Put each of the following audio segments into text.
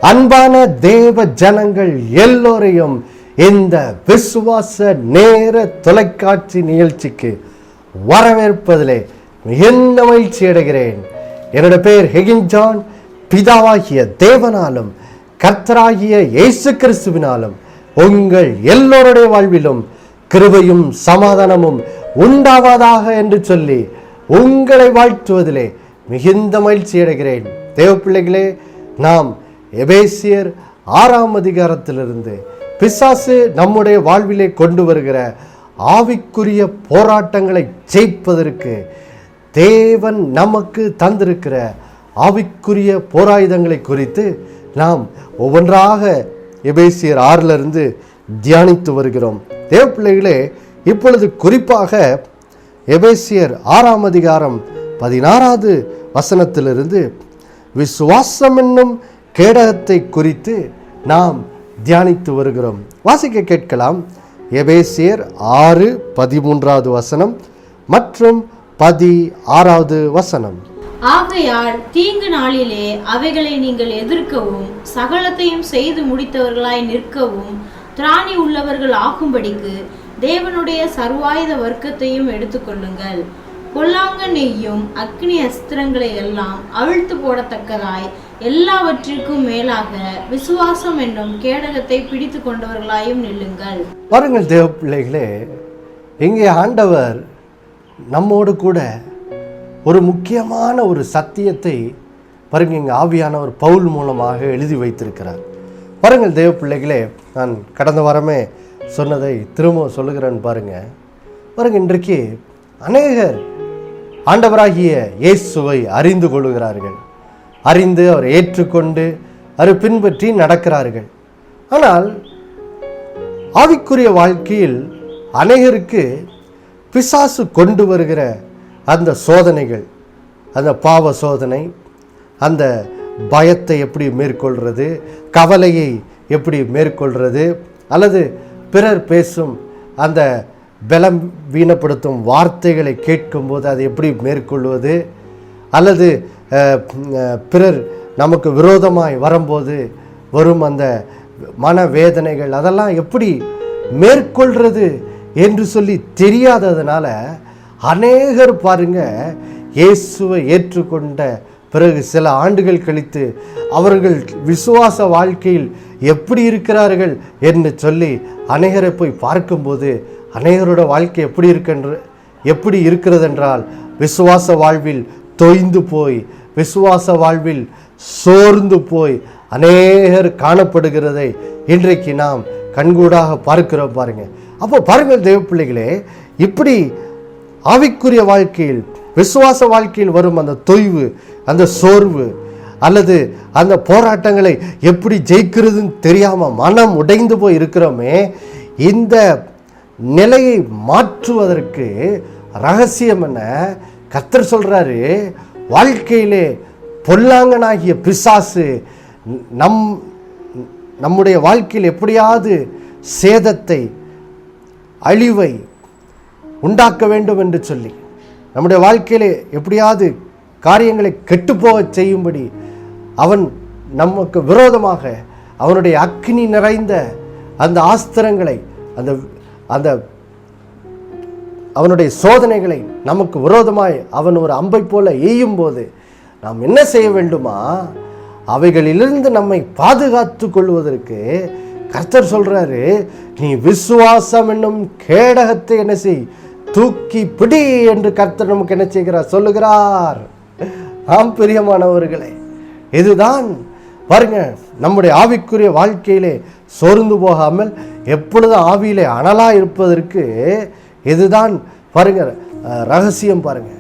அன்பான தேவ ஜனங்கள் எல்லோரையும் இந்த விசுவாச நேர தொலைக்காட்சி நிகழ்ச்சிக்கு வரவேற்பதிலே மிகுந்த மகிழ்ச்சி அடைகிறேன். என்னுடைய பெயர் ஹெகின் ஜான். பிதாவாகிய தேவனாலும் கர்த்தராகிய இயேசு கிறிஸ்துவினாலும் உங்கள் எல்லோருடைய வாழ்விலும் கிருபையும் சமாதானமும் உண்டாவதாக என்று சொல்லி உங்களை வாழ்த்துவதிலே மிகுந்த மகிழ்ச்சி அடைகிறேன். தேவ பிள்ளைகளே, நாம் எபேசியர் 6ஆம் அதிகாரத்திலிருந்து பிசாசு நம்முடைய வாழ்விலே கொண்டு வருகிற ஆவிக்குரிய போராட்டங்களை ஜெயிப்பதற்கு தேவன் நமக்கு தந்திருக்கிற ஆவிக்குரிய போராயுதங்களை குறித்து நாம் ஒவ்வொன்றாக எபேசியர் 6லிருந்து தியானித்து வருகிறோம். தேவ பிள்ளைகளே, இப்பொழுது குறிப்பாக எபேசியர் 6ஆம் அதிகாரம் 16வது வசனத்திலிருந்து விசுவாசம் என்னும் கேடகத்தை குறித்து நாம் தியானித்து வருகிறோம். வாசிக்க கேட்கலாம். எபேசியர் 6:13வது வசனம் மற்றும் 16வது வசனம். ஆகையால் தீங்கு நாளிலே அவைகளை நீங்கள் எதிர்க்கவும் சகலத்தையும் செய்து முடித்தவர்களாய் நிற்கவும் திராணி உள்ளவர்கள் ஆகும்படிக்கு தேவனுடைய சர்வாயுத வர்க்கத்தையும் எடுத்துக்கொள்ளுங்கள். பொல்லாங்க நெய்யும் அக்னி அஸ்திரங்களை எல்லாம் அவிழ்த்து போடத்தக்கதாய் எல்லாவற்றிற்கும் மேலாக விசுவாசம் என்னும் கேடகத்தை பிடித்து கொண்டவர்களாயும் நில்லுங்கள். பாருங்கள் தேவ பிள்ளைகளே, இங்கே ஆண்டவர் நம்மோடு கூட ஒரு முக்கியமான ஒரு சத்தியத்தை பாருங்க இங்கே ஆவியானவர் பவுல் மூலமாக எழுதி வைத்திருக்கிறார். பாருங்கள் தேவ பிள்ளைகளே, நான் கடந்த வாரமே சொன்னதை திரும்ப சொல்லுகிறேன்னு பாருங்க. இன்றைக்கு அநேகர் ஆண்டவராகிய இயேசுவை அறிந்து கொள்கிறார்கள், அறிந்து அவர் ஏற்றுக்கொண்டு அவர் பின்பற்றி நடக்கிறார்கள். ஆனால் ஆவிக்குரிய வாழ்க்கையில் அநேகருக்கு பிசாசு கொண்டு வருகிற அந்த சோதனைகள், அந்த பாவ சோதனை, அந்த பயத்தை எப்படி மேற்கொள்வது, கவலையை எப்படி மேற்கொள்வது, அல்லது பிறர் பேசும் அந்த பலம் வீணப்படுத்தும் வார்த்தைகளை கேட்கும்போது அதை எப்படி மேற்கொள்வது, அல்லது பிறர் நமக்கு விரோதமாய் வரும்போது வரும் அந்த மனவேதனைகள் அதெல்லாம் எப்படி மேற்கொள்வது என்று சொல்லி தெரியாததுனால அநேகர் பாருங்க இயேசுவை ஏற்றுக்கொண்ட பிறகு சில ஆண்டுகள் கழித்து அவர்கள் விசுவாச வாழ்க்கையில் எப்படி இருக்கிறார்கள் என்று சொல்லி அநேகரை போய் பார்க்கும்போது அநேகரோட வாழ்க்கை எப்படி இருக்கிறது என்றால் விசுவாச வாழ்வில் தொய்ந்து போய், விசுவாச வாழ்வில் சோர்ந்து போய் அநேகர் காணப்படுகிறதை இன்றைக்கு நாம் கண்கூடாக பார்க்கிறோம். பாருங்க. அப்போ பாருங்கள் தேவ பிள்ளைகளே, இப்படி ஆவிக்குரிய வாழ்க்கையில் விசுவாச வாழ்க்கையில் வரும் அந்த தொய்வு, அந்த சோர்வு அல்லது அந்த போராட்டங்களை எப்படி ஜெயிக்கிறதுன்னு தெரியாமல் மனம் உடைந்து போய் இருக்கிறோமே, இந்த நிலையை மாற்றுவதற்கு ரகசியம் என்ன? கர்த்தர் சொல்றாரு, வாழ்க்கையிலே பொல்லாங்கனாகிய பிசாசு நம்முடைய வாழ்க்கையில் எப்படியாவது சேதத்தை, அழிவை உண்டாக்க வேண்டும் என்று சொல்லி நம்முடைய வாழ்க்கையிலே எப்படியாவது காரியங்களை கெட்டுப்போக செய்யும்படி அவன் நமக்கு விரோதமாக அவனுடைய அக்னி நிறைந்த அந்த ஆஸ்திரங்களை, அந்த அவனுடைய சோதனைகளை நமக்கு விரோதமாய் அவன் ஒரு அம்பை போல எய்யும் போது நாம் என்ன செய்ய வேண்டுமா? அவைகளிலிருந்து நம்மை பாதுகாத்து கொள்வதற்கு கர்த்தர் சொல்றாரு, நீ விசுவாசம் என்னும் கேடகத்தை என்ன செய், தூக்கி பிடி என்று கர்த்தர் நமக்கு என்ன செய்கிறார், சொல்லுகிறார். ஆம் பிரியமானவர்களே, இதுதான் பாருங்க நம்முடைய ஆவிக்குரிய வாழ்க்கையிலே சோர்ந்து போகாமல் எப்பொழுதும் ஆவியிலே அனலா இருப்பதற்கு இதுதான் பாருங்க ரகசியம். பாருங்க,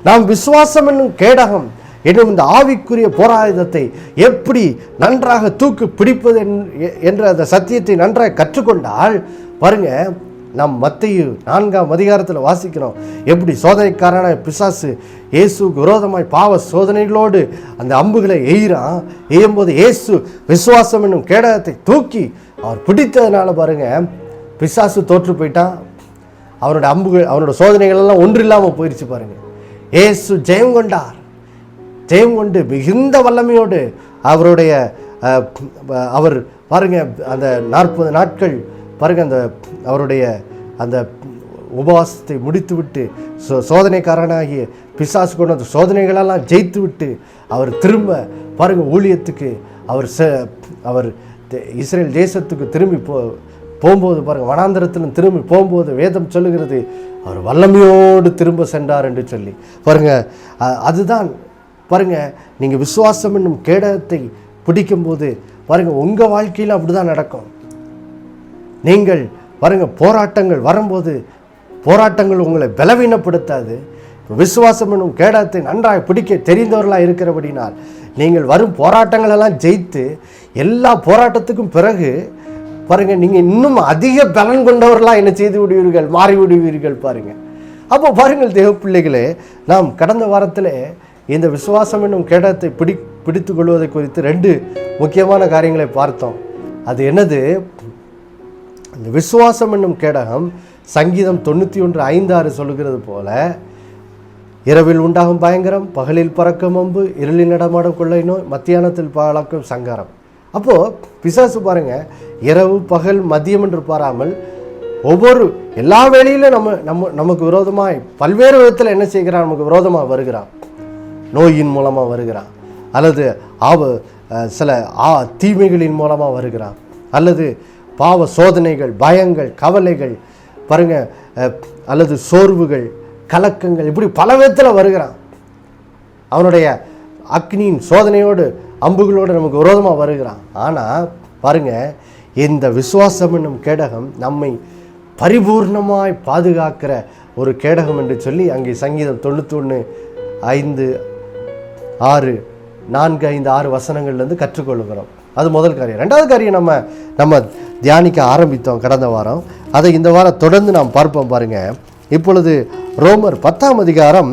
நாம் விசுவாசம் என்னும் கேடகம் என்னும் இந்த ஆவிக்குரிய போராயுதத்தை எப்படி நன்றாக தூக்கி பிடிப்பது என்ற அந்த சத்தியத்தை நன்றாக கற்றுக்கொண்டால் பாருங்க, நாம் மத்தேயு 4ஆம் அதிகாரத்தில் வாசிக்கிறோம், எப்படி சோதனைக்காரன பிசாசு இயேசுக்கு விரோதமாய் பாவ சோதனைகளோடு அந்த அம்புகளை எய்யும்போது இயேசு விசுவாசம் என்னும் கேடகத்தை தூக்கி அவர் பிடித்ததுனால பாருங்க பிசாசு தோற்று போயிட்டான். அவனோட அம்புகள், அவனோட சோதனைகள் எல்லாம் ஒன்றில்லாமல் போயிடுச்சு. பாருங்க, இயேசு ஜெயம் கொண்டார். ஜெயம் கொண்டு மிகுந்த வல்லமையோடு அவருடைய அவர் பாருங்கள் அந்த 40 நாட்கள் பாருங்கள் அந்த அவருடைய அந்த உபவாசத்தை முடித்துவிட்டு சோதனைக்காரனாகிய பிசாசு கொண்டு அந்த சோதனைகளெல்லாம் ஜெயித்து விட்டு அவர் திரும்ப பாருங்கள் ஊழியத்துக்கு அவர் இஸ்ரேல் தேசத்துக்கு திரும்பி போகும்போது பாருங்கள் வனாந்தரத்திலும் திரும்பி போகும்போது வேதம் சொல்லுகிறது அவர் வல்லமையோடு திரும்ப சென்றார் என்று சொல்லி பாருங்கள். அதுதான் பாருங்கள், நீங்கள் விசுவாசம் என்னும் கேடகத்தை பிடிக்கும்போது பாருங்கள் உங்கள் வாழ்க்கையில் அப்படி தான் நடக்கும். நீங்கள் பாருங்கள் போராட்டங்கள் வரும்போது போராட்டங்கள் உங்களை பலவீனப்படுத்தாது. விசுவாசம் என்னும் கேடகத்தை நன்றாக பிடிக்க தெரிந்தவர்களாக இருக்கிறபடினால் நீங்கள் வரும் போராட்டங்களெல்லாம் ஜெயித்து எல்லா போராட்டத்துக்கும் பிறகு பாருங்கள் நீங்கள் இன்னும் அதிக பலன் கொண்டவர்களாக என்ன செய்து விடுவீர்கள், மாறி விடுவீர்கள். பாருங்கள், அப்போ பாருங்கள் தேவ பிள்ளைகளே, நாம் கடந்த வாரத்தில் இந்த விசுவாசம் என்னும் கேடகத்தை பிடித்து கொள்வதை குறித்து 2 முக்கியமான காரியங்களை பார்த்தோம். அது என்னது? இந்த விசுவாசம் என்னும் கேடகம் சங்கீதம் 91:5-6 சொல்லுகிறது போல, இரவில் உண்டாகும் பயங்கரம், பகலில் பறக்கும் அம்பு, இருளில் நடமாடும் கொள்ளை நோய், மத்தியானத்தில் பழக்கும் சங்காரம். அப்போது பிசாசு பாருங்கள் இரவு பகல் மதியம் என்று பாராமல் எல்லா வேளையிலும் நமக்கு விரோதமாய் பல்வேறு விதத்தில் என்ன செய்கிறான், நமக்கு விரோதமாக வருகிறான். நோயின் மூலமாக வருகிறான், அல்லது சில தீமைகளின் மூலமாக வருகிறான், அல்லது பாவ சோதனைகள், பயங்கள், கவலைகள் பாருங்கள், அல்லது சோர்வுகள், கலக்கங்கள், இப்படி பல விதத்தில் வருகிறான். அவனுடைய அக்னியின் சோதனையோடு அம்புகளோடு நமக்கு விரோதமாக வருகிறான். ஆனால் பாருங்கள், இந்த விசுவாசம் என்னும் கேடகம் நம்மை பரிபூர்ணமாய் பாதுகாக்கிற ஒரு கேடகம் என்று சொல்லி அங்கே சங்கீதம் 91:5, 6, 4, 5, 6 வசனங்கள்லேருந்து கற்றுக்கொள்கிறோம். அது முதல் காரியம். 2வது காரியம் நம்ம தியானிக்க ஆரம்பித்தோம் கடந்த வாரம். அதை இந்த வாரம் தொடர்ந்து நாம் பார்ப்போம். பாருங்கள், இப்பொழுது ரோமர் 10ஆம் அதிகாரம்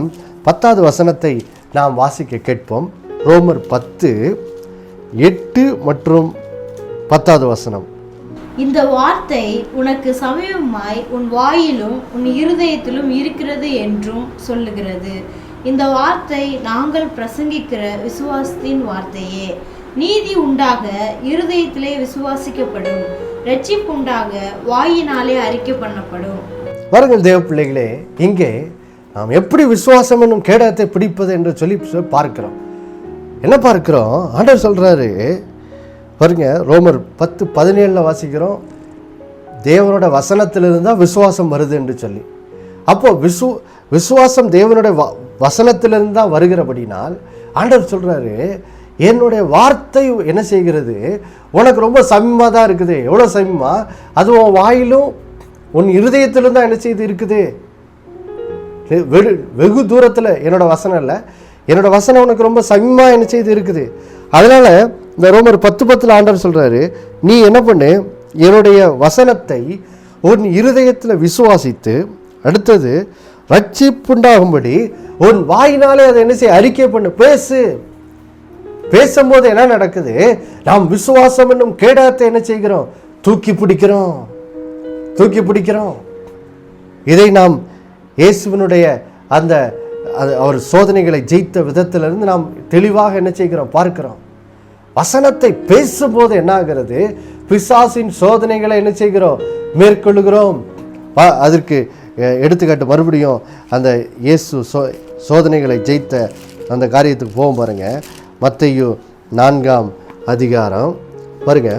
10வது வசனத்தை நாம் வாசிக்க கேட்போம். ரோமர் 10:8 மற்றும் 10வது வசனம். இந்த வார்த்தை உனக்கு சமீபமாய் உன் வாயிலும் உன் இருதயத்திலும் இருக்கிறது என்றும் சொல்லுகிறது. இந்த வார்த்தை நாங்கள் பிரசங்கிக்கிற விசுவாசத்தின் வார்த்தையே. நீதி உண்டாக இருதயத்திலே விசுவாசிக்கப்படும், ரட்சிப்பு உண்டாக வாயினாலே அறிக்கை பண்ணப்படும். பாருங்கள் தேவ பிள்ளைகளே, இங்கே நாம் எப்படி விசுவாசம் என்னும் கேடகத்தை பிடிப்பது என்று சொல்லி பார்க்கிறோம். என்ன பார்க்கிறோம்? ஆண்டவர் சொல்கிறாரு பாருங்க, ரோமர் 10:17 வாசிக்கிறோம், தேவனோட வசனத்திலிருந்து தான் விசுவாசம் வருது என்று சொல்லி. அப்போது விசுவாசம் தேவனுடைய வசனத்திலிருந்து தான் வருகிறபடினால் ஆண்டவர் சொல்கிறாரு, என்னுடைய வார்த்தை என்ன செய்கிறது, உனக்கு ரொம்ப சமீபமாக தான் இருக்குது. எவ்வளோ சமீபமா? அது உன் வாயிலும் உன் இருதயத்திலும் தான் என்ன செய்து இருக்குது. வெகு தூரத்தில் என்னோட வசனம் இல்லை, என்னோட வசனம் உனக்கு ரொம்ப சமீபமாக என்ன செய்து இருக்குது. அதனால் இந்த ரோமர் 10:10 ஆண்டவர் சொல்கிறாரு, நீ என்ன பண்ணு, என்னுடைய வசனத்தை உன் இருதயத்தில் விசுவாசித்து, அடுத்தது ரட்சிப்புண்டாகும்படி உன் வாயினாலே அதை என்ன செய்ய, அறிக்கை பண்ணு, பேசும்போது என்ன நடக்குது, நாம் விசுவாசம் என்னும் கேடகத்தை என்ன செய்கிறோம், தூக்கி பிடிக்கிறோம். இதை நாம் இயேசுவினுடைய அந்த அவர் சோதனைகளை ஜெயித்த விதத்திலிருந்து நாம் தெளிவாக என்ன செய்கிறோம், பார்க்கிறோம். வசனத்தை பேசும்போது என்ன ஆகிறது, பிசாசின் சோதனைகளை என்ன செய்கிறோம், மேற்கொள்ளுகிறோம். அதற்கு எடுத்துக்காட்டு மறுபடியும் அந்த இயேசு சோதனைகளை ஜெயித்த அந்த காரியத்துக்கு போகும் பாருங்க. மத்தேயு 4ஆம் அதிகாரம் பாருங்க,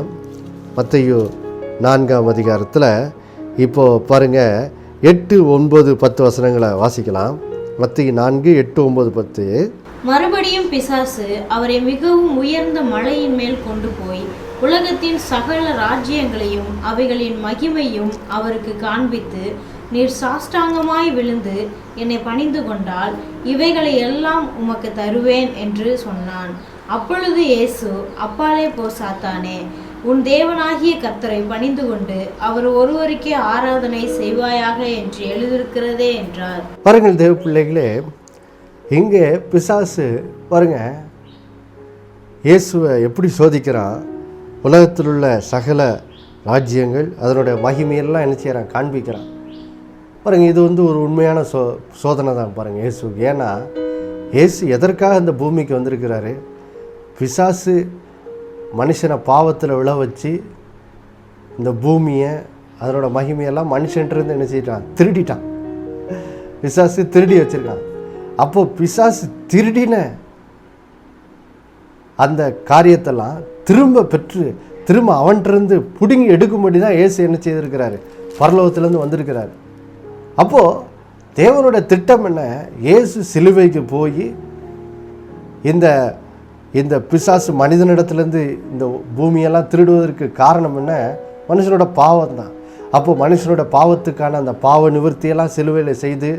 மத்தேயு 4ஆம் அதிகாரத்தில் இப்போ பாருங்க 8, 9, 10 வசனங்களை வாசிக்கலாம். மத்தேயு 4, 8, 9, 10. மறுபடியும் பிசாசு அவரை மிகவும் உயர்ந்த மலையின் மேல் கொண்டு போய் உலகத்தின் சகல ராஜ்யங்களையும் அவைகளின் மகிமையும் அவருக்கு காண்பித்து, நீர் சாஷ்டாங்கமாய் விழுந்து என்னை பணிந்து கொண்டால் இவைகளை எல்லாம் உமக்கு தருவேன் என்று சொன்னான். அப்பொழுது இயேசு, அப்பாலே போ சாத்தானே, உன் தேவனாகிய கர்த்தரை பணிந்து கொண்டு அவர் ஒருவருக்கே ஆராதனை செய்வாயாக என்று எழுதியிருக்கிறதே என்றார். பாருங்கள் தேவ பிள்ளைகளே, இங்கே பிசாசு பாருங்க இயேசுவை எப்படி சோதிக்கிறான். உலகத்தில் உள்ள சகல ராஜ்யங்கள் அதனுடைய மகிமையெல்லாம் என்ன செய்கிறான், காண்பிக்கிறான். பாருங்கள், இது ஒரு உண்மையான சோதனை தான் பாருங்கள் இயேசுக்கு. ஏன்னா இயேசு எதற்காக இந்த பூமிக்கு வந்திருக்கிறாரு, பிசாசு மனுஷனை பாவத்தில் விழ வச்சு இந்த பூமியை அதனோட மகிமையெல்லாம் மனுஷன்ட்டு என்ன செய்யிட்டான்? திருடிட்டான். பிசாசு திருடி வச்சிருக்கான். அப்போது பிசாசு திருடின அந்த காரியத்தெல்லாம் திரும்ப பெற்று திரும்ப அவன்கிட்டருந்து பிடுங்கி எடுக்கும்படி தான் இயேசு என்ன செய்திருக்கிறாரு? பரலோகத்திலேருந்து வந்திருக்கிறாரு. அப்போது தேவனுடைய திட்டம் என்ன? இயேசு சிலுவைக்கு போய் இந்த பிசாசு மனிதனிடத்துலேருந்து இந்த பூமியெல்லாம் திருடுவதற்கு காரணம் என்ன? மனுஷனோட பாவம் தான். அப்போது மனுஷனோட பாவத்துக்கான அந்த பாவ நிவர்த்தியெல்லாம் சிலுவையில் செய்து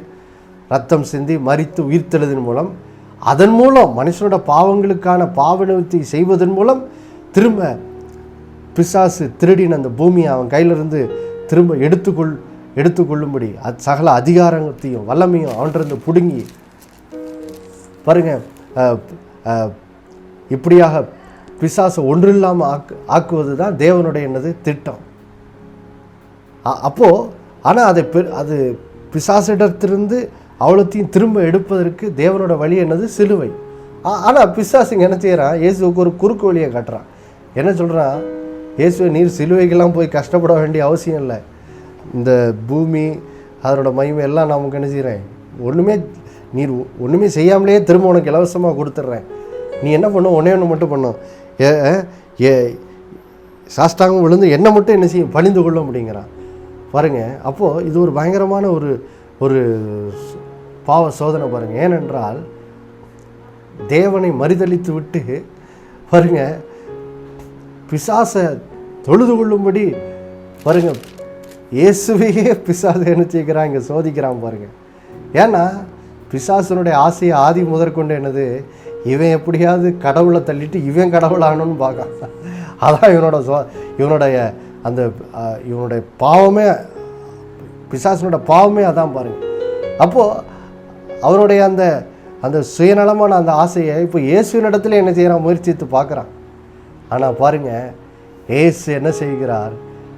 ரத்தம் சிந்தி மரித்து உயிர்த்தெழுதின் மூலம், அதன் மூலம் மனுஷனோட பாவங்களுக்கான பாவ நிவர்த்தி செய்வதன் மூலம் திரும்ப பிசாசு திருடின அந்த பூமியை அவன் கையிலிருந்து திரும்ப எடுத்துக்கொள்ளும்படி சகல அதிகாரத்தையும் வல்லமையும் அவன்கிட்ட பிடுங்கி பாருங்கள், இப்படியாக பிசாசை ஒன்றில்லாமல் ஆக்குவது தான் தேவனுடைய என்னது திட்டம். அப்போது ஆனால் அது பிசாசிடத்திலிருந்து அவ்வளோத்தையும் திரும்ப எடுப்பதற்கு தேவனோட வழி என்னது? சிலுவை. ஆனால் பிசாசுங்க என்ன செய்கிறான்? இயேசுவுக்கு ஒரு குறுக்கு வழியை காட்டுறான். என்ன சொல்கிறான்? இயேசுவை நீர் சிலுவைக்கெல்லாம் போய் கஷ்டப்பட வேண்டிய அவசியம் இல்லை. இந்த பூமி அதனோட மகிமை எல்லாம் நான் உனக்கு என்ன செய்கிறேன்? நீர் ஒன்றுமே செய்யாமலேயே திரும்ப உனக்கு இலவசமாக கொடுத்துட்றேன். நீ என்ன பண்ணும்? ஒன்று மட்டும் பண்ணும், சாஷ்டாங்கம் விழுந்து என்னை மட்டும் என்ன செய்யும்? பணிந்து கொள்ள முடியுங்கிறான். பாருங்கள், அப்போது இது ஒரு பயங்கரமான ஒரு பாவ சோதனை பாருங்கள். ஏனென்றால் தேவனை மறுதலித்து விட்டு பாருங்கள், பிசாசை தொழுது கொள்ளும்படி பாருங்கள், இயேசுவையே பிசாசை என்ன செய்கிறான்? இங்கே சோதிக்கிறான் பாருங்கள். ஏன்னா பிசாசனுடைய ஆசையை ஆதி முதற்கொண்டு என்னது? இவன் எப்படியாவது கடவுளை தள்ளிட்டு இவன் கடவுள் ஆகணும்னு பார்க்கான். அதான் இவனுடைய பாவமே, பிசாசனோட பாவமே அதான் பாருங்கள். அப்போது அவனுடைய அந்த சுயநலமான அந்த ஆசையை இப்போ இயேசுவின் இடத்துல என்ன செய்கிறான்? முயற்சித்து பார்க்குறான். ஆனால் பாருங்கள், இயேசு என்ன செய்கிறார்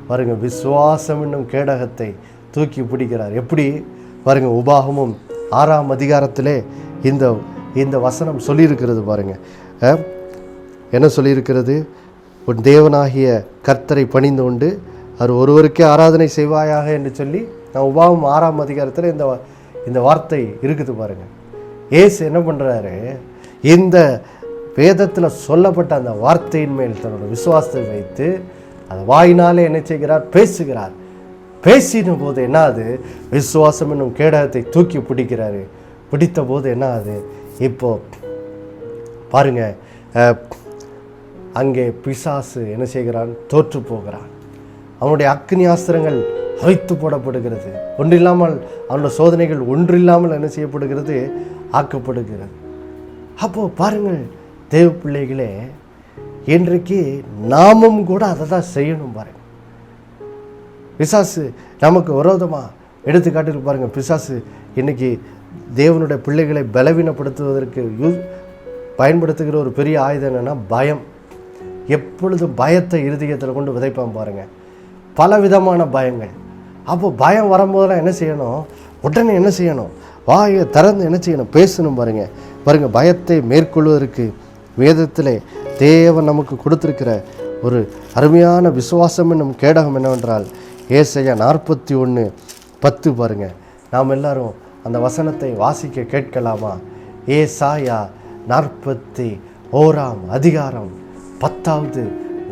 பாருங்கள்? விசுவாசம் என்னும் கேடகத்தை தூக்கி பிடிக்கிறார். எப்படி பாருங்கள், உபாகமும் 6ஆம் அதிகாரத்திலே இந்த வசனம் சொல்லியிருக்கிறது பாருங்கள். என்ன சொல்லியிருக்கிறது? உன் தேவனாகிய கர்த்தரை பணிந்து கொண்டு அவர் ஒருவருக்கே ஆராதனை செய்வாயாக என்று சொல்லி நான் உபாகமம் 6ஆம் அதிகாரத்தில் இந்த வார்த்தை இருக்குது பாருங்கள். இயேசு என்ன பண்ணுறாரு? இந்த வேதத்தில் சொல்லப்பட்ட அந்த வார்த்தையின் மேல் தன்னோட விசுவாசத்தை வைத்து அதை வாயினாலே என்ன செய்கிறார்? பேசுகிறார். பேசின போது என்ன ஆகுது? விசுவாசம் என்னும் கேடகத்தை தூக்கி பிடிக்கிறாரு. பிடித்த போது என்ன ஆகுது? இப்போ பாருங்க, அங்கே பிசாசு என்ன செய்கிறான்? தோற்று போகிறான். அவனுடைய அக்னி ஆஸ்திரங்கள் அவைத்து போடப்படுகிறது. ஒன்றில்லாமல் அவனோட சோதனைகள் ஒன்றில்லாமல் என்ன செய்யப்படுகிறது? ஆக்கப்படுகிறது. அப்போது பாருங்கள் தேவ பிள்ளைகளே, இன்றைக்கு நாமும் கூட அதை தான் செய்யணும் பாருங்கள். பிசாசு நமக்கு விரோதமாக எடுத்துக்காட்டு பாருங்கள். பிசாசு இன்றைக்கி தேவனுடைய பிள்ளைகளை பலவீனப்படுத்துவதற்கு பயன்படுத்துகிற ஒரு பெரிய ஆயுதம் என்னென்னா பயம். எப்பொழுதும் பயத்தை இருதயத்தில் கொண்டு விதைப்பான் பாருங்கள். பல விதமான பயங்கள். அப்போ பயம் வரும்போதெல்லாம் என்ன செய்யணும்? உடனே என்ன செய்யணும்? வாயை திறந்து என்ன செய்யணும்? பேசணும் பாருங்கள். பயத்தை மேற்கொள்வதற்கு வேதத்தில் தேவன் நமக்கு கொடுத்திருக்கிற ஒரு அருமையான விசுவாசம் என்னும் கேடகம் என்னவென்றால் ஏசாயா 41:10 பாருங்கள். நாம் எல்லாரும் அந்த வசனத்தை வாசிக்க கேட்கலாமா? ஏசாயா 41ஆம் அதிகாரம் 10வது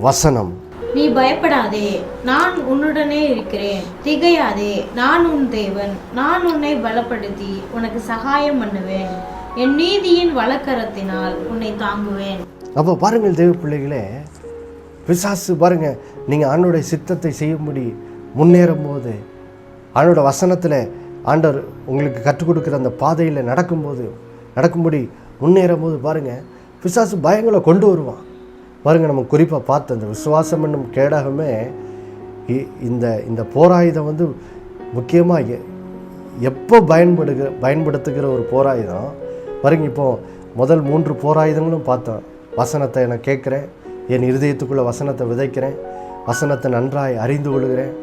வசனம். நீ பயப்படாதே, நான் உன்னுடனே இருக்கிறேன். திகையாதே, நான் உன் தேவன். நான் உன்னை பலப்படுத்தி உனக்கு சகாயம் பண்ணுவேன். என் நீதியின் வலக்கரத்தினால் உன்னை தாங்குவேன். அப்போ பாருங்கள் தேவ பிள்ளைகளே, பிசாசு பாருங்கள், நீங்கள் ஆண்டோடைய சித்தத்தை செய்யும்படி முன்னேறும் போது, ஆண்டோட வசனத்தில் ஆண்டவர் உங்களுக்கு கற்றுக் கொடுக்குற அந்த பாதையில் நடக்கும்படி முன்னேறும் போது பாருங்கள், பிசாசு பயங்களை கொண்டு வருவான் பாருங்கள். நம்ம குறிப்பாக பார்த்த அந்த விசுவாசம் என்னும் கேடகமே இந்த போராயுதம் முக்கியமாக எப்போ பயன்படுத்துகிற ஒரு போராயுதம் பாருங்கள். இப்போது முதல் 3 போராயுதங்களும் பார்த்தோம். வசனத்தை நான் கேட்குறேன், என் இருதயத்துக்குள்ளே வசனத்தை விதைக்கிறேன், வசனத்தை நன்றாய் அறிந்து கொள்கிறேன்.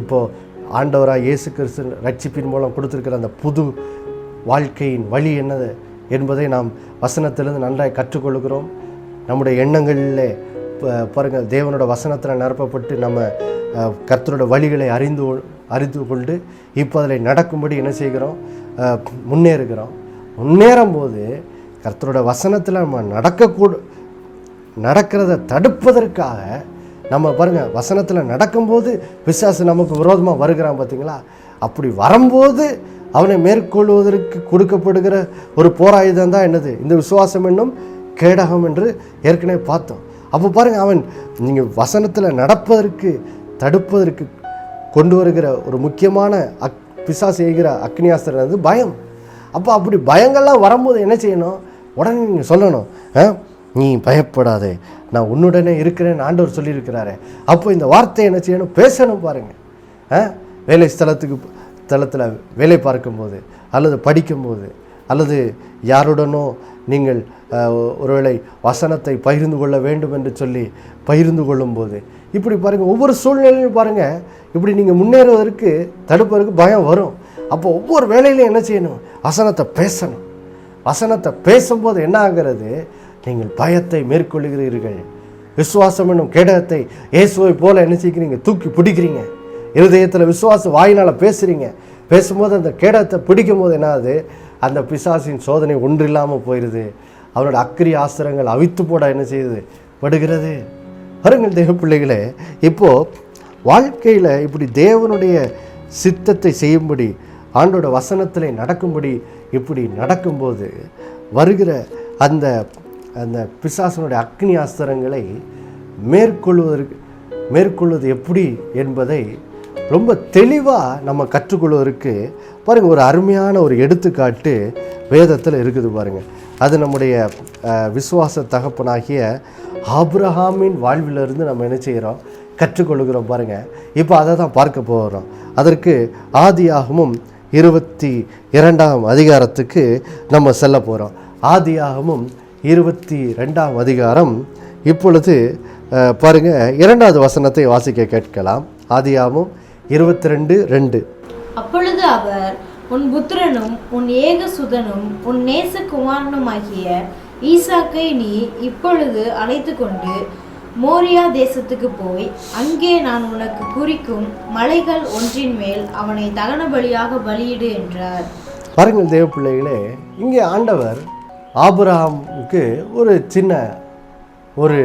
இப்போது ஆண்டவராக இயேசு கிறிஸ்து ரட்சிப்பின் மூலம் கொடுத்துருக்கிற அந்த புது வாழ்க்கையின் வழி என்னது என்பதை நாம் வசனத்திலிருந்து நன்றாய் கற்றுக்கொள்கிறோம். நம்முடைய எண்ணங்களில் பாருங்கள் தேவனோட வசனத்தில் நிரப்பப்பட்டு நம்ம கர்த்தரோட வழிகளை அறிந்து கொண்டு இப்போ அதில் நடக்கும்படி என்ன செய்கிறோம், முன்னேறும் போது கர்த்தரோட வசனத்தில் நம்ம நடக்கிறத தடுப்பதற்காக நம்ம பாருங்கள் வசனத்தில் நடக்கும்போது பிசாசு நமக்கு விரோதமாக வருகிறான் பார்த்தீங்களா. அப்படி வரும்போது அவனை மேற்கொள்வதற்கு கொடுக்கப்படுகிற ஒரு போராயுதம் தான் என்னது, இந்த விசுவாசம் என்னும் கேடகம் என்று ஏற்கனவே பார்த்தோம். அப்போ பாருங்கள், அவன் நீங்கள் வசனத்தில் நடப்பதற்கு தடுப்பதற்கு கொண்டு வருகிற ஒரு முக்கியமான பிசாசு செய்கிற அக்னியாஸ்திரம் வந்து பயம். அப்போ அப்படி பயங்கள்லாம் வரும்போது என்ன செய்யணும், உடனே நீங்கள் சொல்லணும், நீ பயப்படாதே, நான் உன்னுடனே இருக்கிறேன்னு ஆண்டவர் சொல்லியிருக்கிறாரு. அப்போ இந்த வார்த்தையை என்ன செய்யணும், பேசணும். பாருங்கள், வேலை ஸ்தலத்தில் வேலை பார்க்கும்போது அல்லது படிக்கும்போது அல்லது யாருடனோ நீங்கள் ஒருவேளை வசனத்தை பகிர்ந்து கொள்ள வேண்டும் என்று சொல்லி பகிர்ந்து கொள்ளும்போது இப்படி பாருங்கள், ஒவ்வொரு சூழ்நிலையும் பாருங்கள், இப்படி நீங்கள் முன்னேறுவதற்கு தடுப்பதற்கு பயம் வரும். அப்போ ஒவ்வொரு வேலையிலையும் என்ன செய்யணும், வசனத்தை பேசணும். வசனத்தை பேசும்போது என்ன ஆகிறது, நீங்கள் பயத்தை மேற்கொள்கிறீர்கள். விசுவாசம் என்னும் கேடகத்தை இயேசுவை போல என்ன செய்கிறீங்க, தூக்கி பிடிக்கிறீங்க. இருதயத்தில் விசுவாசம் வாயினால் பேசும்போது அந்த கேடகத்தை பிடிக்கும் போது என்னாது, அந்த பிசாசின் சோதனை ஒன்றில்லாமல் போயிடுது. அவனோட அக்கிரி ஆஸ்திரங்கள் அவித்து போட என்ன செய்யுது, படுகிறது. பாருங்கள் தேவ பிள்ளைகளே, இப்போது வாழ்க்கையில் இப்படி தேவனுடைய சித்தத்தை செய்யும்படி ஆண்டோட வசனத்தில் நடக்கும்படி இப்படி நடக்கும்போது வருகிற அந்த அந்த பிசாசனுடைய அக்னி ஆஸ்திரங்களை மேற்கொள்வது எப்படி என்பதை ரொம்ப தெளிவாக நம்ம கற்றுக்கொள்வதற்கு பாருங்கள் ஒரு அருமையான ஒரு எடுத்துக்காட்டு வேதத்தில் இருக்குது. பாருங்கள், அது நம்முடைய விசுவாச தகப்பனாகிய ஆபிரகாமின் வாழ்விலிருந்து நம்ம என்ன செய்கிறோம், கற்றுக்கொள்கிறோம். பாருங்கள், இப்போ அதை தான் பார்க்க போகிறோம். அதற்கு ஆதியாகமும் 22ஆம் அதிகாரத்துக்கு நம்ம செல்ல போகிறோம். ஆதியாகமும் 22ஆம் அதிகாரம். இப்பொழுது பாருங்கள், 2வது வசனத்தை வாசிக்க கேட்கலாம். ஆதியாகமும் 22:2. அப்பொழுது அவர், உன் புத்திரனும் உன் ஏகசுதனும் உன் நேசகுமாரனுமாகிய ஈசாக்கை நீ இப்பொழுது அழைத்து கொண்டு மோரியா தேசத்துக்கு போய் அங்கே நான் உனக்கு குறிக்கும் மலைகள் ஒன்றின் மேல் அவனை தகன பலியாக பலியிடு என்றார். பாருங்கள் தேவ பிள்ளைகளே, இங்கே ஆண்டவர் ஆபிரகாமுக்கு ஒரு சின்ன ஒரு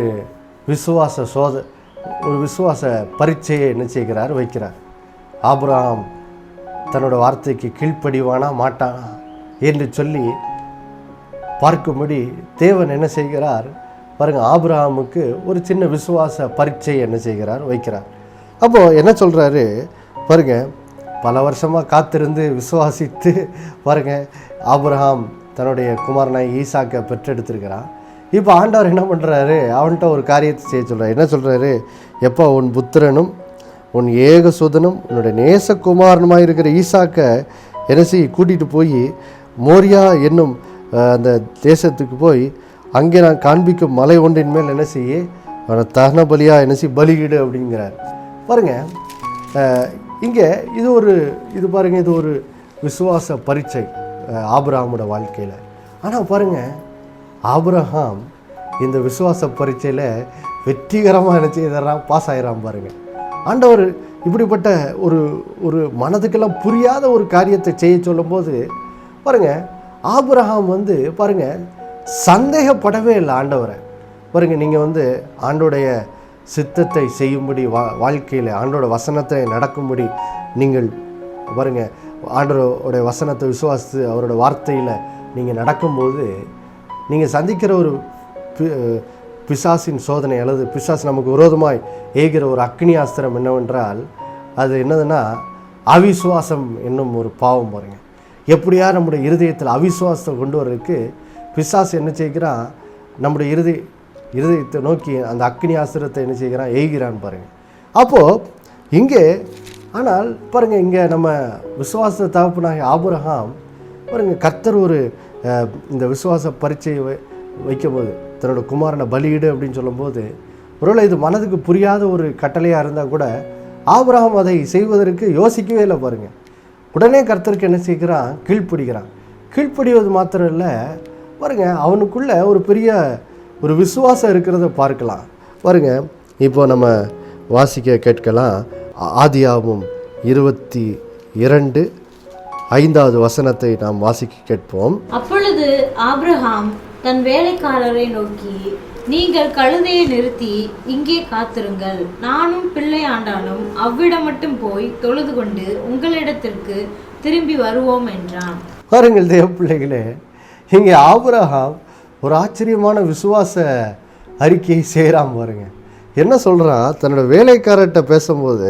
விசுவாச பரீட்சையை என்ன செய்கிறார், வைக்கிறார். ஆபிரகாம் தன்னோட வார்த்தைக்கு கீழ்ப்படிவானா மாட்டானா என்று சொல்லி பார்க்கும்படி தேவன் என்ன செய்கிறார் பாருங்கள், ஆபிரகாமுக்கு ஒரு சின்ன விசுவாச பரீட்சை என்ன செய்கிறார், வைக்கிறார். அப்போது என்ன சொல்கிறாரு பாருங்கள், பல வருஷமாக காத்திருந்து விசுவாசித்து பாருங்கள் ஆபிரகாம் தன்னுடைய குமாரனாய் ஈசாக்கை பெற்றெடுத்திருக்கிறான். இப்போ ஆண்டவர் என்ன பண்ணுறாரு, அவன்கிட்ட ஒரு காரியத்தை செய்ய சொல்கிறார். என்ன சொல்கிறாரு, எப்போ உன் புத்திரனும் உன் ஏகசுதனும் உன்னுடைய நேசகுமாரனுமாக இருக்கிற ஈசாக்கை என்ன செய்ய கூட்டிகிட்டு போய் மோரியா என்னும் அந்த தேசத்துக்கு போய் அங்கே நான் காண்பிக்கும் மலை ஒன்றின் மேல் என்ன செய்ய அவனை தகன பலியாக என்ன செய்ய பலியிடு அப்படிங்கிறார். பாருங்கள், இங்கே இது பாருங்கள், இது ஒரு விசுவாச பரீட்சை ஆபிரகாமோட வாழ்க்கையில். ஆனால் பாருங்கள், ஆபிரகாம் இந்த விசுவாச பரீட்சையில் வெற்றிகரமாக என்ன செய்யறான், பாஸ் ஆகிறான். பாருங்கள், ஆண்டவர் இப்படிப்பட்ட ஒரு மனதுக்கெல்லாம் புரியாத ஒரு காரியத்தை செய்ய சொல்லும்போது பாருங்கள், ஆபிரகாம் பாருங்கள் சந்தேகப்படவே இல்லை ஆண்டவரை. பாருங்கள், நீங்கள் ஆண்டோடைய சித்தத்தை செய்யும்படி வாழ்க்கையில் ஆண்டோட வசனத்தை நடக்கும்படி நீங்கள் பாருங்கள் ஆண்டோடைய வசனத்தை விசுவாசித்து அவரோட வார்த்தையில் நீங்கள் நடக்கும்போது நீங்கள் சந்திக்கிற ஒரு பிசாசின் சோதனை அல்லது பிசாசு நமக்கு விரோதமாய் ஏகிற ஒரு அக்னி ஆஸ்திரம் என்னவென்றால் அது என்னதுன்னா அவிசுவாசம் என்னும் ஒரு பாவம். பாருங்கள், எப்படியா நம்முடைய இருதயத்தில் அவிசுவாசத்தை கொண்டு வர்றதுக்கு பிசாசு என்ன செய்கிறான், நம்முடைய இருதயத்தை நோக்கி அந்த அக்னி ஆஸ்திரத்தை என்ன செய்கிறான், எய்கிறான். பாருங்கள், அப்போது இங்கே ஆனால் பாருங்கள், இங்கே நம்ம விசுவாச தகப்பனாகிய ஆபிரகாம் பாருங்கள் கர்த்தர் இந்த விசுவாச பரீட்சையை வைக்கும்போது தன்னோட குமாரனை பலியிடு அப்படின்னு சொல்லும்போது ஒருவேளை இது மனதுக்கு புரியாத ஒரு கட்டளையாக இருந்தால் கூட ஆபிரகாம் அதை செய்வதற்கு யோசிக்கவே இல்லை. பாருங்கள், உடனே கர்த்தருக்கு என்ன செய்கிறான், கீழ்ப்படிவது மாத்திரம் இல்லை பாருங்கள், அவனுக்குள்ள ஒரு பெரிய ஒரு விசுவாசம் இருக்கிறத பார்க்கலாம். பாருங்க, இப்போ நம்ம வாசிக்க கேட்கலாம். ஆதியாகமம் 22:5 நாம் வாசிக்க கேட்போம். அப்பொழுது ஆபிரகாம் தன் வேலைக்காரரை நோக்கி, நீங்கள் கழுதையை நிறுத்தி இங்கே காத்திருங்கள், நானும் பிள்ளையாண்டானும் அவ்விடம் மட்டும் போய் தொழுது கொண்டு உங்களிடத்திற்கு திரும்பி வருவோம் என்றான். பாருங்கள் தேவ பிள்ளைகளே, இங்கே ஆபிரகாம் ஒரு ஆச்சரியமான விசுவாச அறிக்கையை செய்கிறான். பாருங்க, என்ன சொல்கிறான்? தன்னோட வேலைக்காரர்கிட்ட பேசும்போது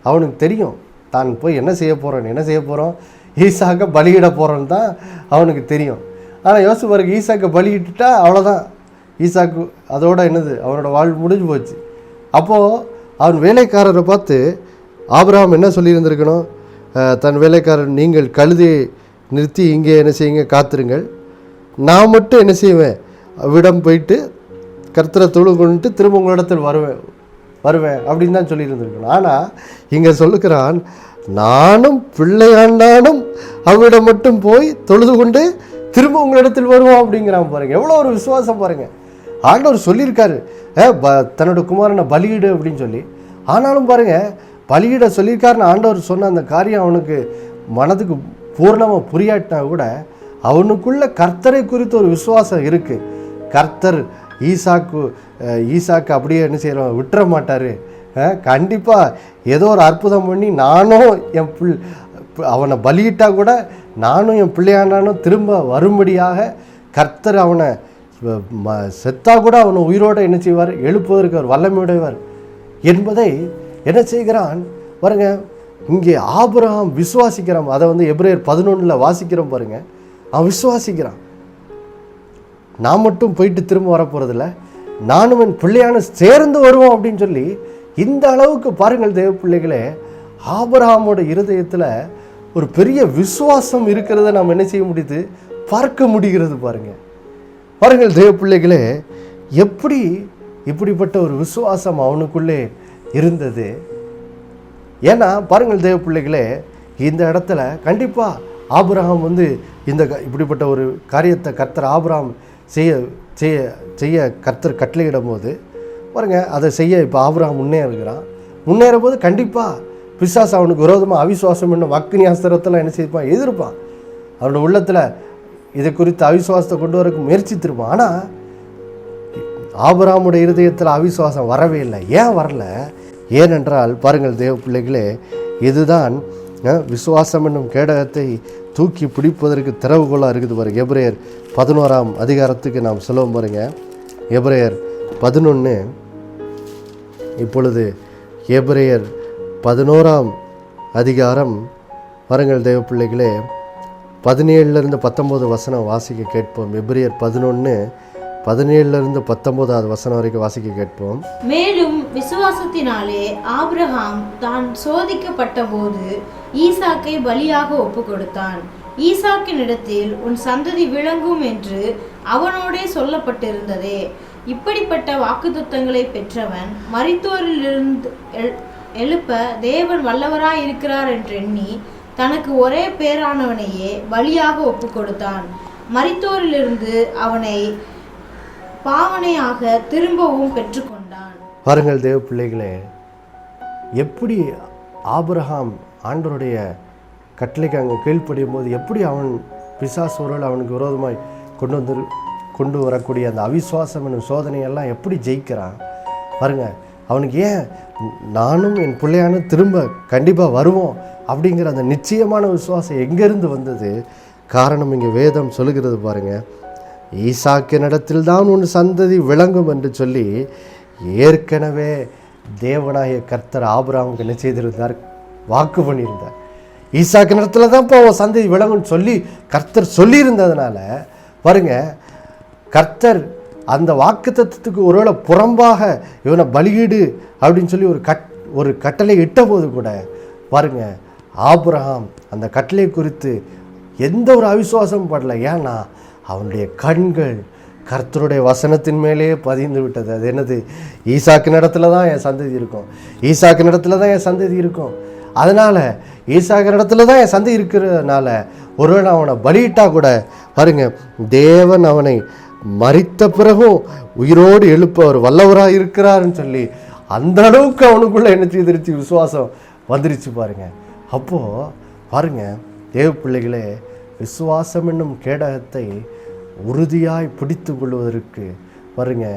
அவனுக்கு தெரியும் தான் போய் என்ன செய்ய போகிறோம், ஈசாக்கை பலியிட போகிறோன்னு தான் அவனுக்கு தெரியும். ஆனால் யோசிச்சு பாருங்க, ஈசாக்கை பலியிட்டுட்டா அவ்வளோதான், ஈசாக்கு அதோட என்னது, அவனோட வாழ்வு முடிஞ்சு போச்சு. அப்போது அவன் வேலைக்காரரை பார்த்து ஆபிரகாம் என்ன சொல்லியிருந்திருக்கணும்? தன் வேலைக்காரர், நீங்கள் கழுதையை நிறுத்தி இங்கே என்ன செய்யுங்க, காத்திருங்கள், நான் மட்டும் என்ன செய்வேன், விடம் போயிட்டு கர்த்தரை தொழு கொண்டு திரும்ப உங்களிடத்தில் வருவேன் அப்படின்னு தான் சொல்லியிருந்திருக்கணும். ஆனால் இங்கே சொல்லுகிறான், நானும் பிள்ளையாண்டானும் அவ்விடம் மட்டும் போய் தொழுது கொண்டு திரும்ப உங்களிடத்தில் வருவோம் அப்படிங்கிறான். பாருங்க, எவ்வளோ ஒரு விசுவாசம் பாருங்க. ஆண்டவர் சொல்லியிருக்காரு தன்னோட குமாரனை பலியிடு அப்படின்னு சொல்லி. ஆனாலும் பாருங்க, பலியிட சொல்லியிருக்காருன்னு ஆண்டவர் சொன்ன அந்த காரியம் அவனுக்கு மனதுக்கு பூர்ணமாக புரியாட்டினா கூட அவனுக்குள்ள கர்த்தரை குறித்த ஒரு விசுவாசம் இருக்குது. கர்த்தர் ஈசாக்கு அப்படியே என்ன செய்யறோம், விட்டுற மாட்டார். கண்டிப்பாக ஏதோ ஒரு அற்புதம் பண்ணி நானும் என் அவனை பலியிட்டா கூட நானும் என் பிள்ளையாண்டானும் திரும்ப வரும்படியாக கர்த்தர் அவனை செத்தா கூட அவனை உயிரோடு என்ன செய்வார், எழுப்புவதற்கு அவர் வல்லமையுடையவர் என்பதை என்ன செய்கிறான் பாருங்க. இங்கே ஆபிரகாம் விசுவாசிக்கிறான். அதை எபிரேயர் 11 வாசிக்கிறோம் பாருங்க. அவன் விசுவாசிக்கிறான், நான் மட்டும் போயிட்டு திரும்ப வரப்போகிறதில்ல, நானும் என் பிள்ளையான சேர்ந்து வருவோம் அப்படின்னு சொல்லி. இந்த அளவுக்கு பாருங்கள் தேவ பிள்ளைகளே, ஆபிரகாமோட இருதயத்தில் ஒரு பெரிய விசுவாசம் இருக்கிறத நாம் என்ன செய்ய முடியுது, பார்க்க முடிகிறது. பாருங்கள் தேவ பிள்ளைகளே, எப்படி இப்படிப்பட்ட ஒரு விசுவாசம் அவனுக்குள்ளே இருந்தது. ஏன்னா பாருங்கள் தேவ பிள்ளைகளே, இந்த இடத்துல கண்டிப்பாக ஆபிரகாம் இந்த இப்படிப்பட்ட ஒரு காரியத்தை கர்த்தர் ஆபிரகாம் செய்ய செய்ய செய்ய கர்த்தர் கட்டளையிடும் போது பாருங்க, அதை செய்ய இப்போ ஆபிரகாம் முன்னேறும் போது கண்டிப்பாக பிசாசு அவனுக்கு விரோதமாக அவிசுவாசம் என்னும் அக்கினி அஸ்திரத்தில் என்ன செய்வான், எதிர்ப்பான். அவனோட உள்ளத்தில் இதை குறித்து அவிசுவாசத்தை கொண்டு வரக்கு முயற்சித்திருப்பான். ஆனால் ஆபிரகாமுடைய இருதயத்தில் அவிசுவாசம் வரவே இல்லை. ஏன் வரல? ஏனென்றால் பாருங்கள் தேவ பிள்ளைகளே, இதுதான் விசுவாசம் என்னும் கேடகத்தை தூக்கி பிடிப்பதற்கு திறவுகோலாக இருக்குது பாருங்க. எபிரேயர் 11 நாம் சொல்லுவோம் பாருங்க. எபிரேயர் 11, இப்பொழுது எபிரேயர் 11 பாருங்கள் தேவ பிள்ளைகளே, 17-19 வாசிக்க கேட்போம். எபிரேயர் 11:17-19 வரைக்கும் வாசிக்க கேட்போம். மேலும் விசுவாசத்தினாலே ஆபிரகாம் தான் சோதிக்கப்பட்ட போது ஈசாக்கை பலியாக ஒப்பு கொடுத்தான். ஈசாக்கினிடத்தில் உன் சந்ததி விளங்கும் என்று அவனோடே சொல்லப்பட்டிருந்ததே. இப்படிப்பட்ட வாக்குத்தத்தங்களை பெற்றவன் மரித்தோரிலிருந்து எழுப்ப தேவன் வல்லவராய் இருக்கிறார் என்றெண்ணி தனக்கு ஒரே பேரானவனையே பலியாக ஒப்பு கொடுத்தான். மரித்தோரிலிருந்து அவனை பாவனையாக திரும்பவும் பெற்றுக்கொண்டான். பாருங்கள் தேவ பிள்ளைகளே, எப்படி ஆபிரகாம் ஆண்டவருடைய கட்டளைக்கு அங்கே கீழ்ப்படியும் போது எப்படி அவன் பிசாசுகள் அவனுக்கு விரோதமாய் கொண்டு வரக்கூடிய அந்த அவிசுவாசம் என்னும் சோதனையெல்லாம் எப்படி ஜெயிக்கிறான் பாருங்க. அவனுக்கு ஏன் நானும் என் பிள்ளையான திரும்ப கண்டிப்பாக வருவோம் அப்படிங்கிற அந்த நிச்சயமான விசுவாசம் எங்கேருந்து வந்தது? காரணம் இங்கே வேதம் சொல்லுகிறது பாருங்க. ஈசாக்கினிடத்தில் தான் உன் சந்ததி விளங்கும் என்று சொல்லி ஏற்கனவே தேவனாகிய கர்த்தர் ஆபிரகாமுக்கு என்ன செய்திருந்தார், வாக்கு பண்ணியிருந்தார். ஈசாக்கினிடத்தில் தான் இப்போ உன் சந்ததி விளங்கும்னு சொல்லி கர்த்தர் சொல்லியிருந்ததுனால பாருங்க, கர்த்தர் அந்த வாக்கு தத்துவத்துக்கு ஒருவேளை புறம்பாக இவனை பலியிடு அப்படின்னு சொல்லி ஒரு கட்டளை இட்ட போது கூட பாருங்க, ஆபிரகாம் அந்த கட்டளை குறித்து எந்த ஒரு அவிசுவாசமும் படலை. ஏன்னா அவனுடைய கண்கள் கர்த்தருடைய வசனத்தின் மேலே பதிந்து விட்டது. அது என்னது? ஈசாக்கின் இடத்துல தான் என் சந்ததி இருக்கும், ஈசாக்கின் இடத்துல தான் என் சந்ததி இருக்கும். அதனால் ஈசாக்கின் இடத்துல தான் என் சந்ததி இருக்கிறதுனால ஒருவேளை அவனை பலியிட்டா கூட பாருங்க, தேவன் அவனை மரித்த பிறகும் உயிரோடு எழுப்ப அவர் வல்லவராக இருக்கிறாருன்னு சொல்லி அந்த அளவுக்கு அவனுக்குள்ள என்ன செய்திருச்சு, விசுவாசம் வந்துருச்சு பாருங்க. அப்போது பாருங்க தேவ பிள்ளைகளே, விசுவாசம் என்னும் கேடகத்தை உறுதியாய் பிடித்து கொள்வதற்கு பாருங்க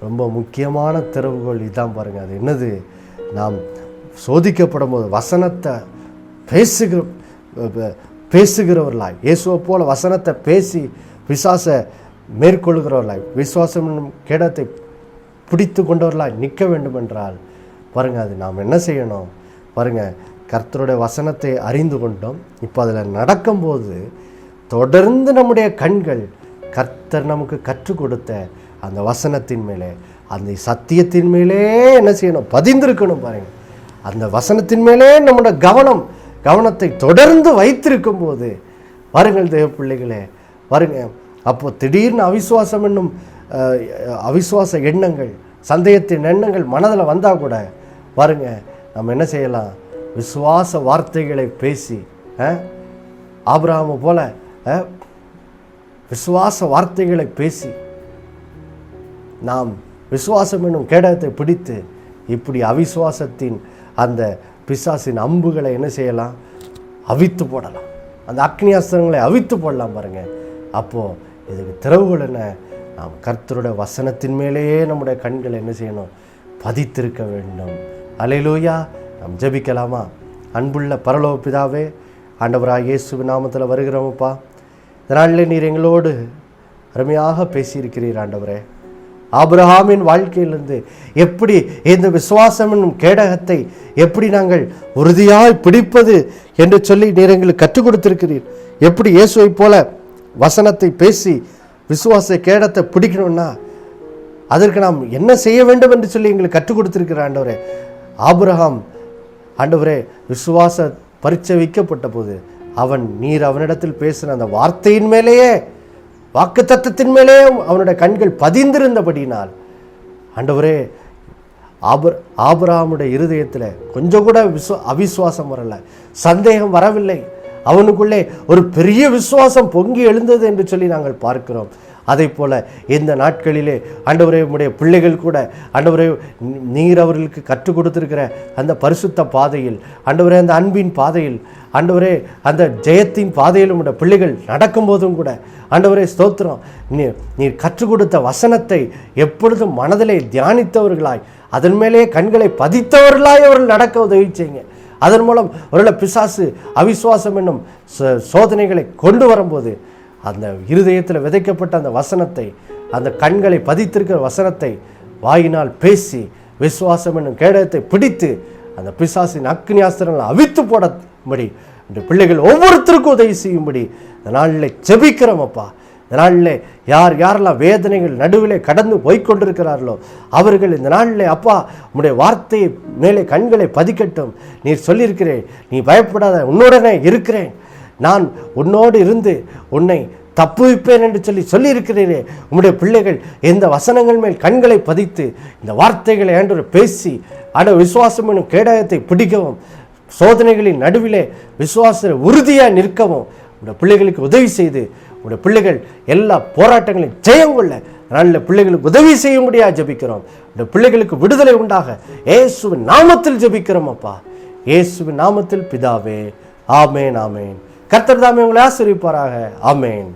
ரொம்ப முக்கியமான திறவுகோல் இதான் பாருங்க. அது என்னது? நாம் சோதிக்கப்படும் போது வசனத்தை பேசுகிறவர்களாய், இயேசுவை போல வசனத்தை பேசி பிசாசை மேற்கொள்கிறவர்களாய், விசுவாசம் என்னும் கேடத்தை பிடித்து கொண்டவர்களாய் நிற்க வேண்டும் என்றால் பாருங்க அது நாம் என்ன செய்யணும் பாருங்க. கர்த்தருடைய வசனத்தை அறிந்து கொண்டோம். இப்போ அதில் நடக்கும்போது தொடர்ந்து நம்முடைய கண்கள் கர்த்தர் நமக்கு கற்றுக் கொடுத்த அந்த வசனத்தின் மேலே, அந்த சத்தியத்தின் மேலே என்ன செய்யணும், பதிந்திருக்கணும் பாருங்க. அந்த வசனத்தின் மேலே நம்முடைய கவனத்தை தொடர்ந்து வைத்திருக்கும் போது பாருங்கள் தேவ பிள்ளைகளே, பாருங்க அப்போ திடீர்னு அவிசுவாசம் என்னும் அவிசுவாச எண்ணங்கள், சந்தேகத்தின் எண்ணங்கள் மனதில் வந்தால் கூட பாருங்க நம்ம என்ன செய்யலாம், விசுவாச வார்த்தைகளை பேசி ஆபிரகாமை போல விசுவாச வார்த்தைகளை பேசி நாம் விசுவாசம் என்னும் கேடகத்தை பிடித்து இப்படி அவிசுவாசத்தின் அந்த பிசாசின் அம்புகளை என்ன செய்யலாம், அவித்து போடலாம். அந்த அக்னி அஸ்திரங்களை அவித்து போடலாம் பாருங்க. அப்போது இதுக்கு திறவுகள் என்ன, நாம் கர்த்தருடைய வசனத்தின் மேலேயே நம்முடைய கண்களை என்ன செய்யணும், பதித்திருக்க வேண்டும். அல்லேலூயா. நாம் ஜெபிக்கலாமா? அன்புள்ள பரலோக பிதாவே, ஆண்டவராகிய இயேசுவின் நாமத்தில் வருகிறோமப்பா. இதனாலே நீர் எங்களோடு அருமையாக பேசியிருக்கிறீர் ஆண்டவரே. ஆபிரகாமின் வாழ்க்கையிலிருந்து எப்படி இந்த விசுவாசம் என்னும் கேடகத்தை எப்படி நாங்கள் உறுதியாய் பிடிப்பது என்று சொல்லி நீர் எங்களுக்கு கற்றுக் கொடுத்திருக்கிறீர். எப்படி இயேசுவை போல வசனத்தை பேசி விசுவாச கேடத்தை பிடிக்கணும்னா அதற்கு நாம் என்ன செய்ய வேண்டும் என்று சொல்லி எங்களுக்கு கற்றுக் கொடுத்திருக்கிறார் ஆண்டவரே. ஆபிரகாம் ஆண்டவரே விசுவாச பரீட்சை வைக்கப்பட்ட போது நீர் அவனிடத்தில் பேசின அந்த வார்த்தையின் மேலேயே, வாக்கு தத்தத்தின் மேலே அவனுடைய கண்கள் பதிந்திருந்தபடினால் ஆண்டவரே ஆபிரகாமுடைய இருதயத்தில் கொஞ்சம் கூட அவிசுவாசம் வரல, சந்தேகம் வரவில்லை. அவனுக்குள்ளே ஒரு பெரிய விசுவாசம் பொங்கி எழுந்தது என்று சொல்லி நாங்கள் பார்க்கிறோம். அதை போல இந்த நாட்களிலே ஆண்டவரே உம்முடைய பிள்ளைகள் கூட ஆண்டவரே நீர் அவர்களுக்கு கற்றுக் கொடுத்திருக்கிற அந்த பரிசுத்த பாதையில், ஆண்டவரே அந்த அன்பின் பாதையில், ஆண்டவரே அந்த ஜெயத்தின் பாதையில் உம்முடைய பிள்ளைகள் நடக்கும்போதும் கூட ஆண்டவரே ஸ்தோத்திரம், நீர் கற்றுக் கொடுத்த வசனத்தை எப்பொழுதும் மனதிலே தியானித்தவர்களாய், அதன் மேலே கண்களை பதித்தவர்களாய் அவர்கள் நடக்க உதவி செய்யுங்க. அதன் மூலம் ஒருவேளை பிசாசு அவிசுவாசம் என்னும் சோதனைகளை கொண்டு வரும்போது அந்த இருதயத்தில் விதைக்கப்பட்ட அந்த வசனத்தை, அந்த கண்களை பதித்திருக்கிற வசனத்தை வாயினால் பேசி விசுவாசம் என்னும் கேடகத்தை பிடித்து அந்த பிசாசின் அக்னி அஸ்திரங்களை அவித்து போடும்படி இந்த பிள்ளைகள் ஒவ்வொருத்தருக்கும் உதவி செய்யும்படி இந்த நாளில் ஜெபிக்கிறோம் அப்பா. இந்த நாளில் யாரெல்லாம் வேதனைகள் நடுவிலே கடந்து போய்கொண்டிருக்கிறார்களோ அவர்கள் இந்த நாளில் அப்பா உம்முடைய வார்த்தையை மேலே கண்களை பதிக்கட்டும். நீர் சொல்லியிருக்கிறேன், நீ பயப்படாத, உன்னுடனே இருக்கிறேன், நான் உன்னோடு இருந்து உன்னை தப்புவிப்பேன் என்று சொல்லியிருக்கிறீரே. உம்முடைய பிள்ளைகள் இந்த வசனங்கள் மேல் கண்களை பதித்து இந்த வார்த்தைகளை ஆண்டவர் பேசி விசுவாசம் என்னும் கேடகத்தை பிடிக்கவும், சோதனைகளின் நடுவிலே விசுவாச உறுதியாக நிற்கவும் உடைய பிள்ளைகளுக்கு உதவி செய்து உடைய பிள்ளைகள் எல்லா போராட்டங்களையும் ஜெயம் கொள்ள நல்ல பிள்ளைகளுக்கு உதவி செய்ய முடியாது ஜெபிக்கிறோம். உடைய பிள்ளைகளுக்கு விடுதலை உண்டாக இயேசுவின் நாமத்தில் ஜெபிக்கிறோம் அப்பா. இயேசுவின் நாமத்தில் பிதாவே, ஆமேன் ஆமேன். கர்த்தர் தாமே உங்களை ஆசீர்வதிப்பாராக. ஆமேன்.